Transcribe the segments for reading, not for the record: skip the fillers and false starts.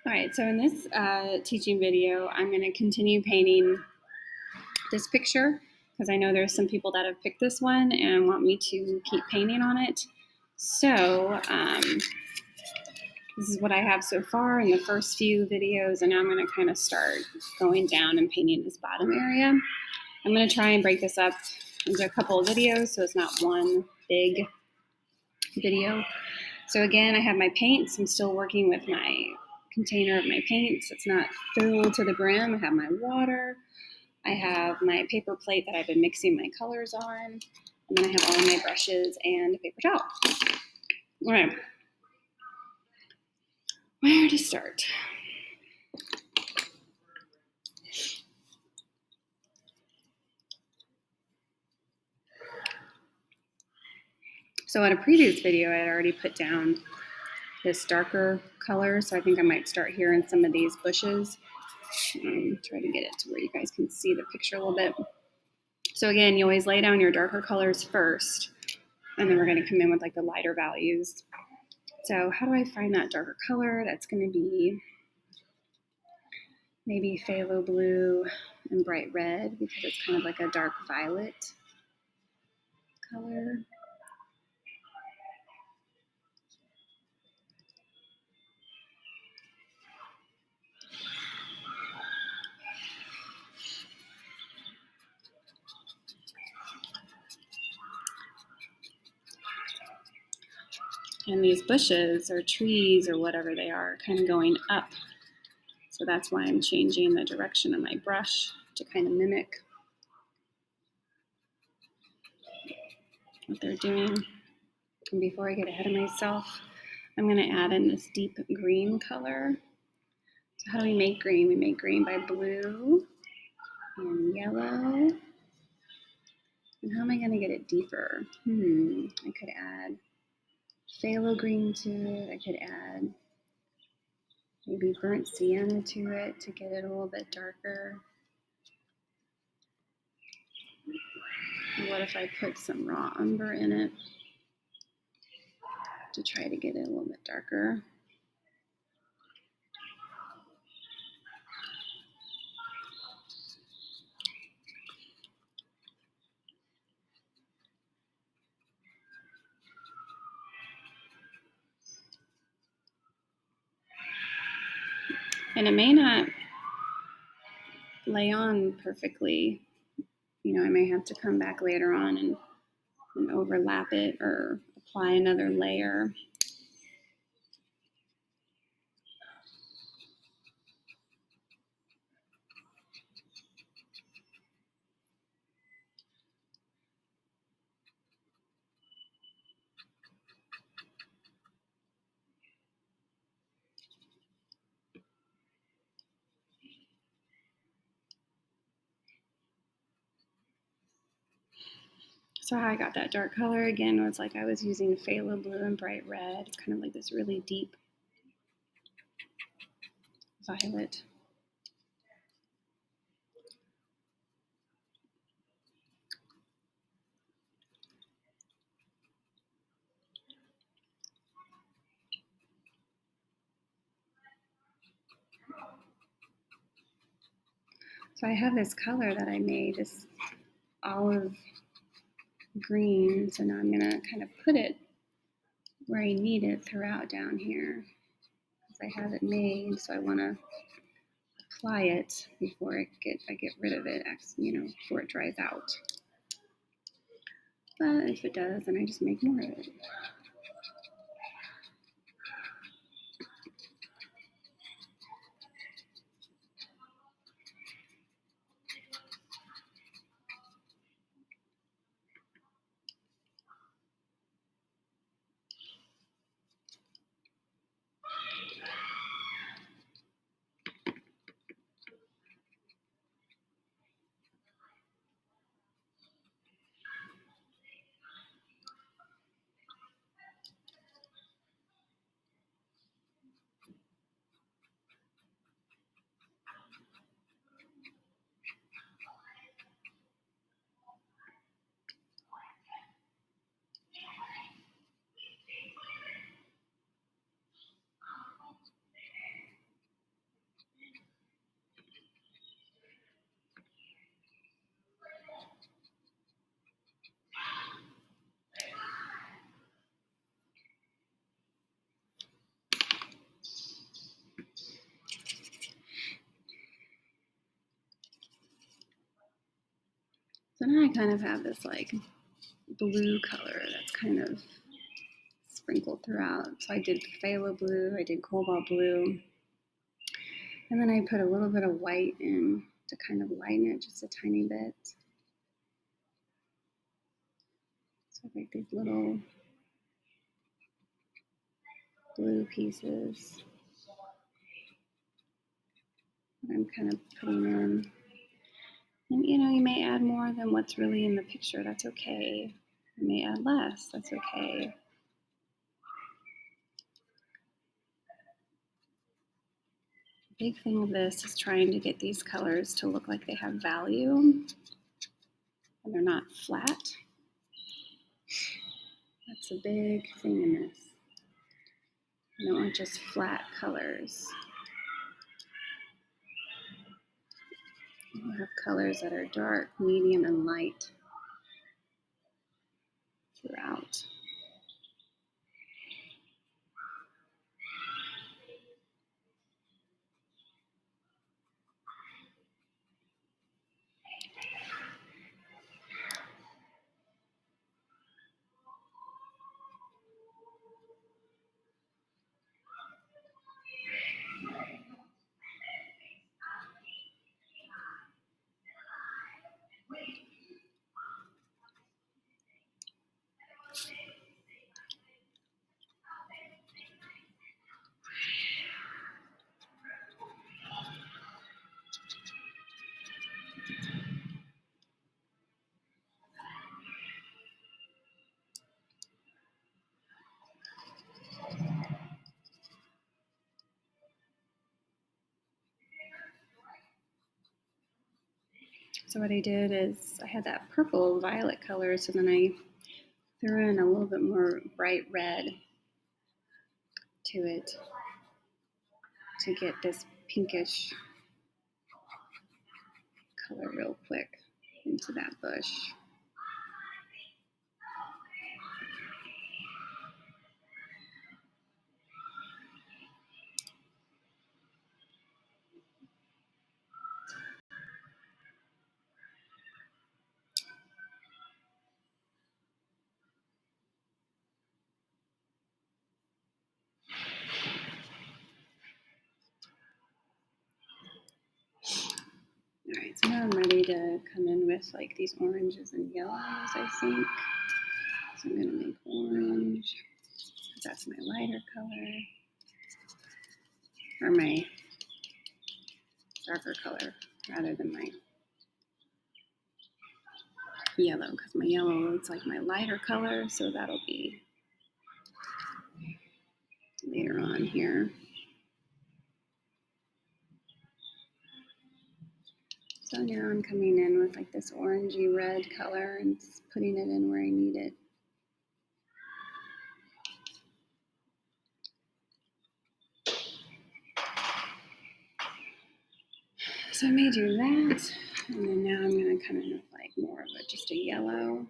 All right, so in this teaching video, I'm going to continue painting this picture because I know there's some people that have picked this one and want me to keep painting on it. So this is what I have so far in the first few videos, and now I'm going to kind of start going down and painting this bottom area. I'm going to try and break this up into a couple of videos so it's not one big video. So again, I have my paints. I'm still working with my container of my paints. It's not filled to the brim. I have my water. I have my paper plate that I've been mixing my colors on. And then I have all of my brushes and a paper towel. All right. Where to start? So in a previous video, I had already put down this darker color. So I think I might start here in some of these bushes. Try to get it to where you guys can see the picture a little bit. So again, you always lay down your darker colors first, and then we're going to come in with like the lighter values. So how do I find that darker color? That's going to be maybe phthalo blue and bright red, because it's kind of like a dark violet color. And these bushes or trees or whatever they are kind of going up. So that's why I'm changing the direction of my brush to kind of mimic what they're doing. And before I get ahead of myself, I'm going to add in this deep green color. So how do we make green? We make green by blue and yellow. And how am I going to get it deeper? I could add phthalo green to it. I could add maybe burnt sienna to it to get it a little bit darker. And what if I put some raw umber in it to try to get it a little bit darker? And it may not lay on perfectly. You know, I may have to come back later on and overlap it or apply another layer. So how I got that dark color again was like I was using phthalo blue and bright red, kind of like this really deep violet. So I have this color that I made, this olive green. So now I'm gonna kind of put it where I need it throughout down here. I have it made, so I want to apply it before I get rid of it, before it dries out. But if it does, then I just make more of it. So now I kind of have this like blue color that's kind of sprinkled throughout. So I did phthalo blue, I did cobalt blue, and then I put a little bit of white in to kind of lighten it just a tiny bit. So like these little blue pieces that I'm kind of putting in. And you know, you may add more than what's really in the picture, that's okay. You may add less, that's okay. The big thing of this is trying to get these colors to look like they have value and they're not flat. That's a big thing in this. I don't want just flat colors. You have colors that are dark, medium, and light throughout. So what I did is I had that purple violet color, so then I threw in a little bit more bright red to it to get this pinkish color real quick into that bush. All right, so now I'm ready to come in with like these oranges and yellows, I think. So I'm gonna make orange, because that's my lighter color, or my darker color, rather than my yellow, because my yellow looks like my lighter color, so that'll be later on here. So now I'm coming in with like this orangey red color and putting it in where I need it. So I may do that, and then now I'm going to come in with like more of just a yellow.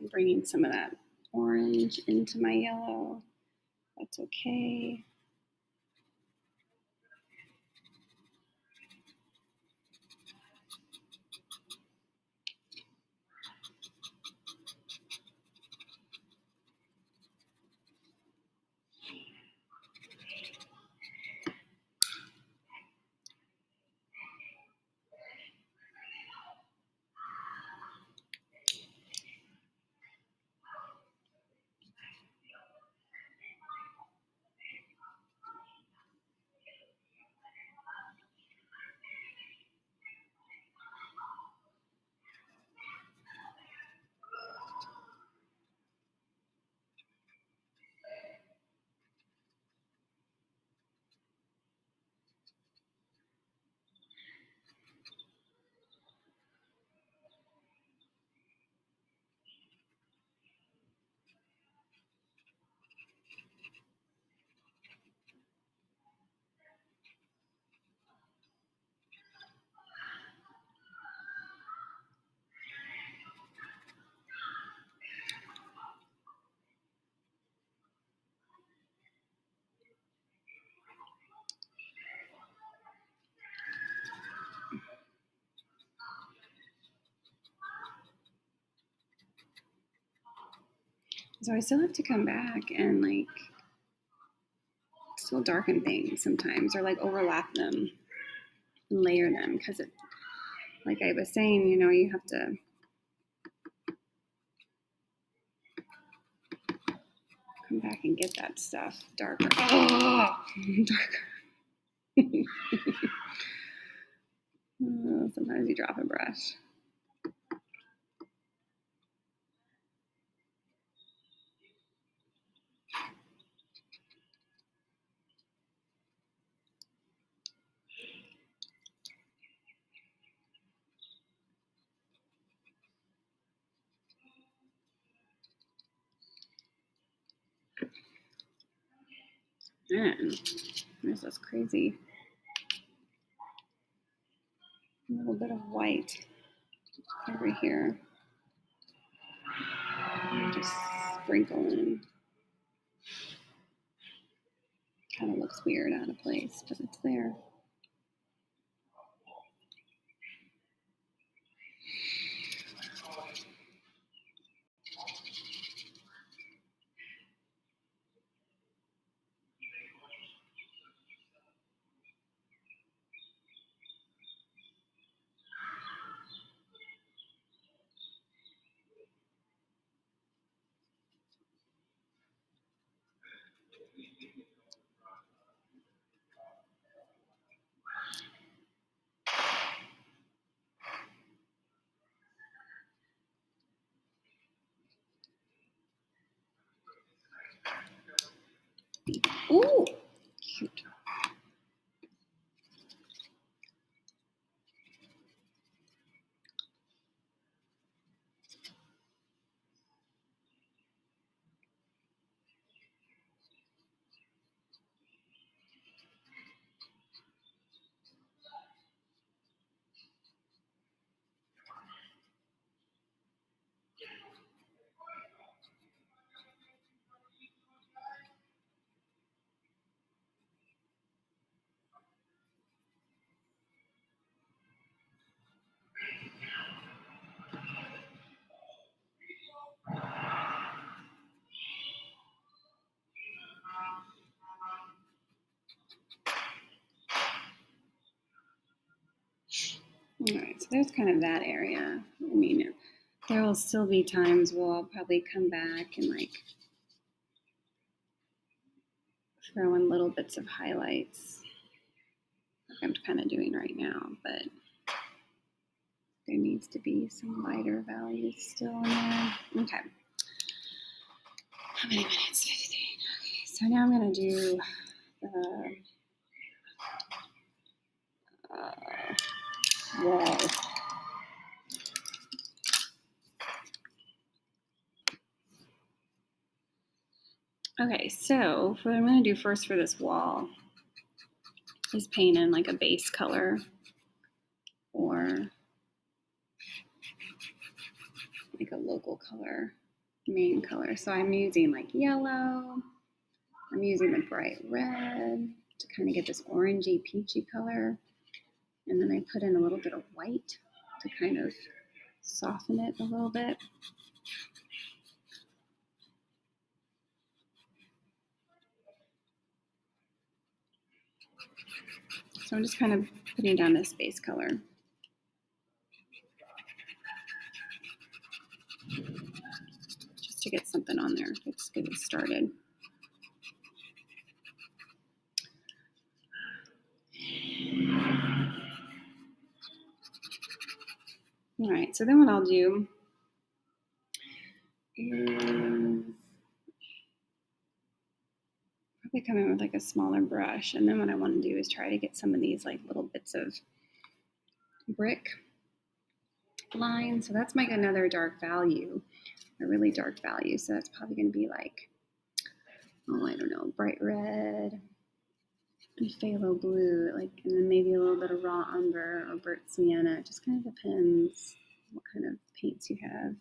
I'm bringing some of that orange into my yellow. That's okay. So I still have to come back and like still darken things sometimes, or like overlap them and layer them, because it, like I was saying, you know, you have to come back and get that stuff darker. Oh, darker. Sometimes you drop a brush. Man, there's this crazy little bit of white over here. Just sprinkle in. Kind of looks weird, out of place, but it's there. Ooh, cute. All right, so there's kind of that area. I mean, there will still be times where I'll probably come back and like throw in little bits of highlights, like I'm kind of doing right now, but there needs to be some lighter values still in there. Okay. How many minutes? 15. Okay, so now I'm gonna do the wall. Okay, so what I'm gonna do first for this wall is paint in like a base color or like a local color, main color. So I'm using like yellow. I'm using the bright red to kind of get this orangey peachy color. And then I put in a little bit of white to kind of soften it a little bit. So I'm just kind of putting down this base color. Just to get something on there. Let's get it started. All right, so then what I'll do is probably come in with like a smaller brush. And then what I want to do is try to get some of these like little bits of brick lines. So that's like another dark value, a really dark value. So that's probably going to be like, oh, I don't know, bright red and phthalo blue, like, and then maybe a little bit of raw umber or burnt sienna. It just kind of depends what kind of paints you have.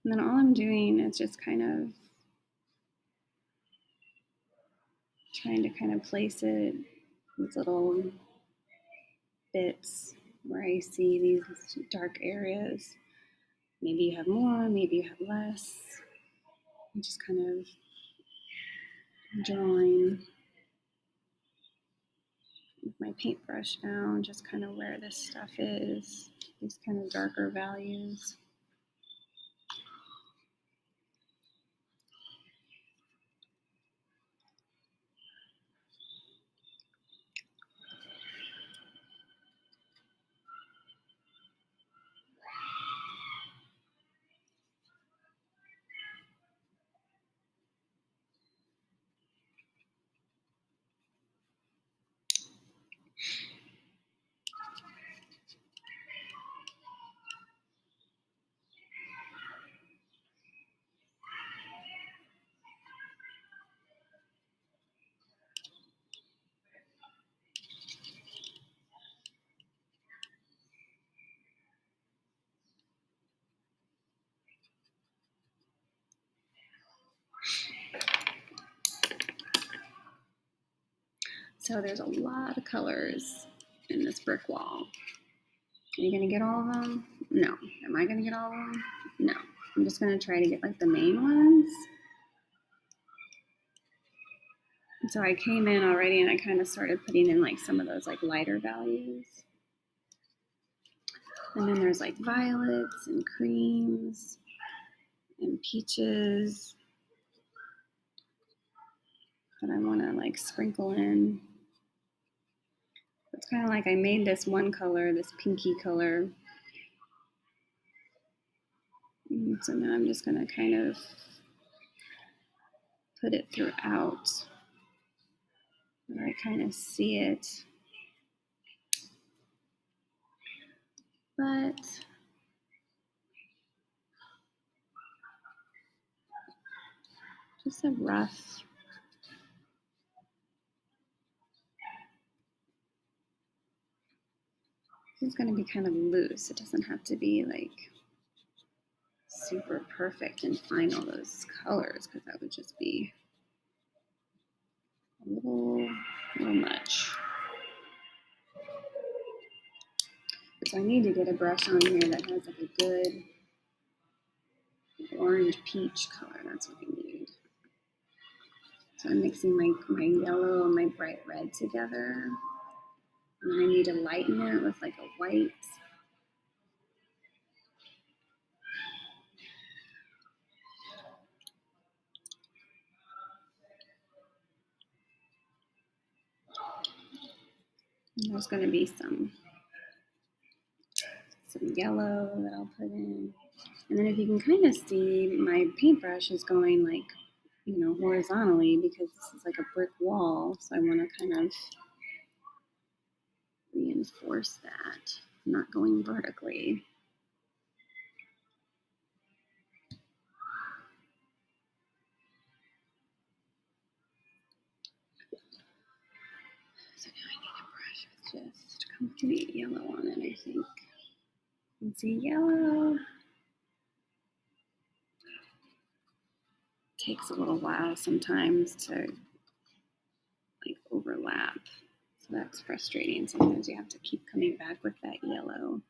And then all I'm doing is just kind of trying to kind of place it, these little bits where I see these dark areas. Maybe you have more, maybe you have less. I'm just kind of drawing with my paintbrush down, just kind of where this stuff is, these kind of darker values. So there's a lot of colors in this brick wall. Are you gonna get all of them? No. Am I gonna get all of them? No. I'm just gonna try to get like the main ones. And so I came in already and I kind of started putting in like some of those like lighter values. And then there's like violets and creams and peaches that I want to like sprinkle in. It's kind of like I made this one color, this pinky color. And so now I'm just going to kind of put it throughout where I kind of see it. But just a rough. This is going to be kind of loose. It doesn't have to be like super perfect and final those colors, because that would just be a little much. So I need to get a brush on here that has like a good orange peach color. That's what I need. So I'm mixing my yellow and my bright red together. And then I need to lighten it with like a white. And there's going to be some yellow that I'll put in. And then if you can kind of see, my paintbrush is going like, horizontally, because this is like a brick wall. So I want to kind of reinforce that. I'm not going vertically. So now I need a brush with just complete yellow on it, I think. You can see yellow. Takes a little while sometimes to like overlap. So that's frustrating. Sometimes you have to keep coming back with that yellow.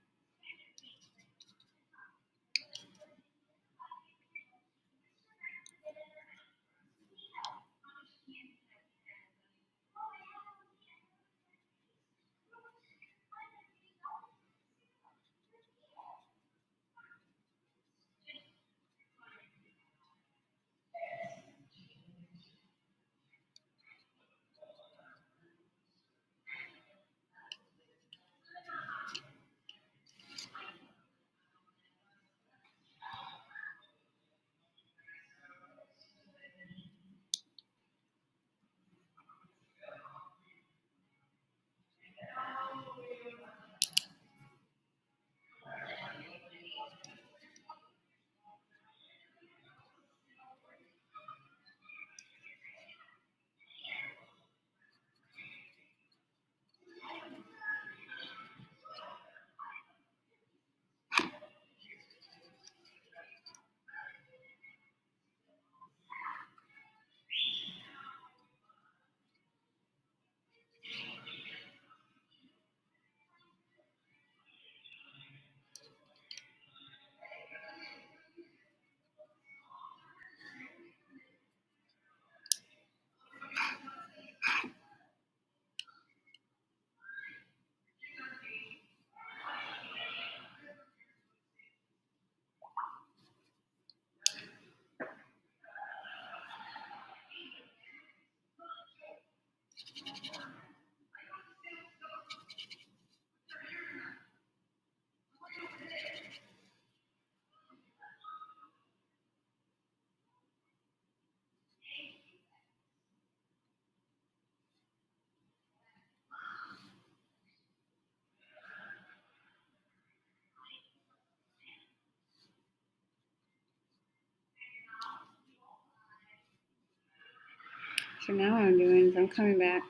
So now what I'm doing is I'm coming back,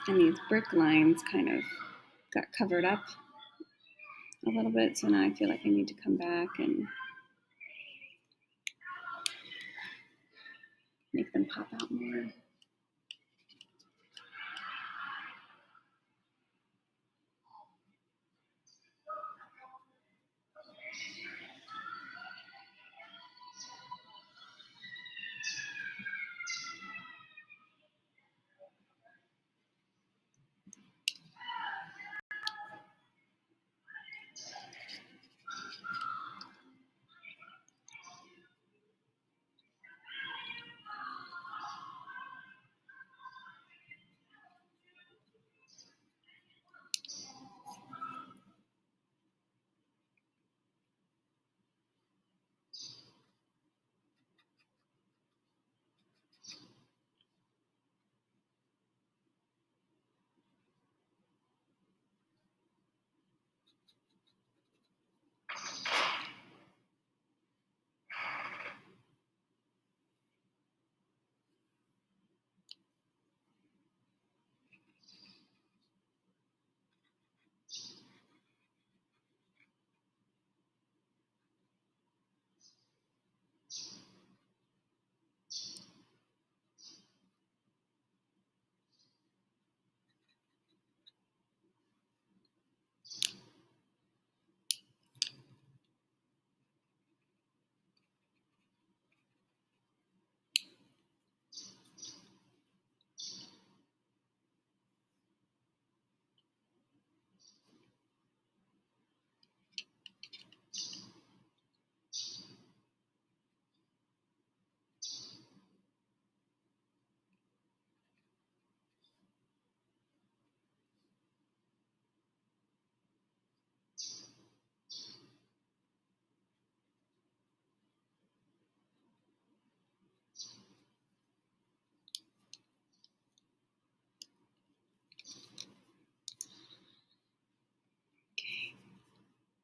and these brick lines kind of got covered up a little bit, so now I feel like I need to come back and make them pop out more.